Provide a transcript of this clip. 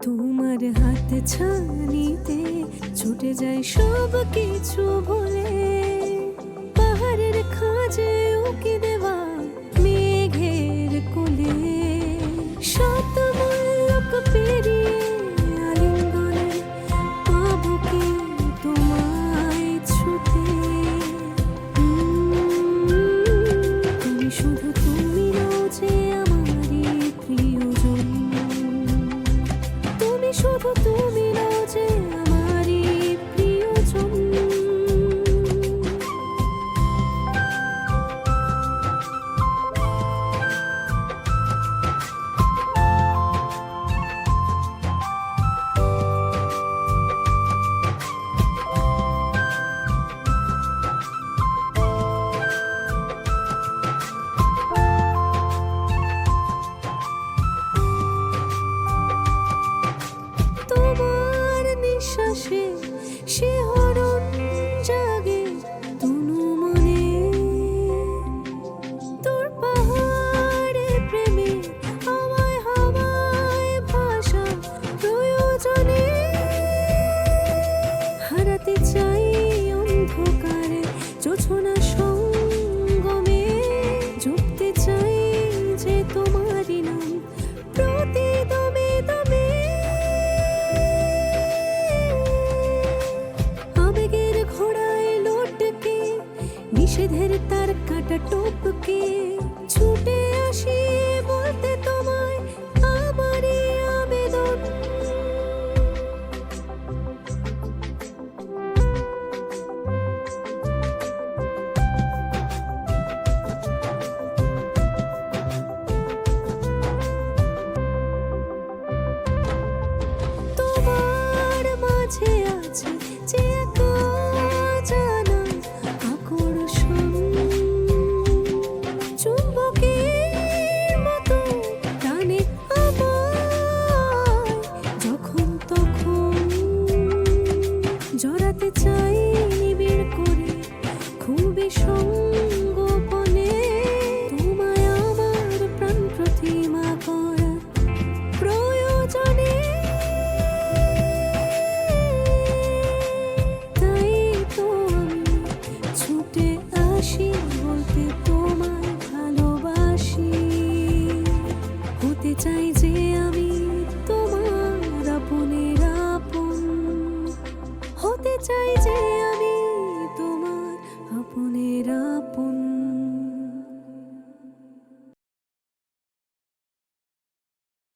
তোমার হাত ছানিতে ছুটে যায় সব কিছু ভুলে, পাহাড়ের খাঁজে উকি দেওয়া মেঘের কোলে, শত মুলুক পেরিয়ে আলিঙ্গনে পাবো কি তোমায় ছুতে। তুমি শুধু তুমি নও যে আমারই প্রিয়জন, তুমি শুধু তুমি নও যে আমারই প্রিয়জন। তোমার নিঃশ্বাসে শিহরণ জাগে তনু মনে, তোর পাহাড়ে প্রেমে হাওয়ায় হাওয়ায় ভাষা প্রয়োজনে, হারাতে চাই অন্ধকারে জোছনা সঙ্গমে, জপতে চাই যে তোমারই নাম প্রতি দমে দমে। আবেগের ঘোড়ায় লটকে নিষেধের তার কাটা টপকে ছুটে আসি বলতে তোমায় আমারই আবেদন। তোমার মাঝে আছে যে এক অজানা আকর্ষণ, চুম্বকের মতো টানে আমায় যখন তখন, জড়াতে চাই নিবিড় করে খুবই সঙ্গোপনে, তোমায় আমার প্রাণ প্রতিমা করা প্রয়োজনে। তাই তো আমি ছুটে আসি বলতে তোমায় ভালোবাসি, হতে চাই যে আমি তোমার আপনের আপন, হতে চাই যে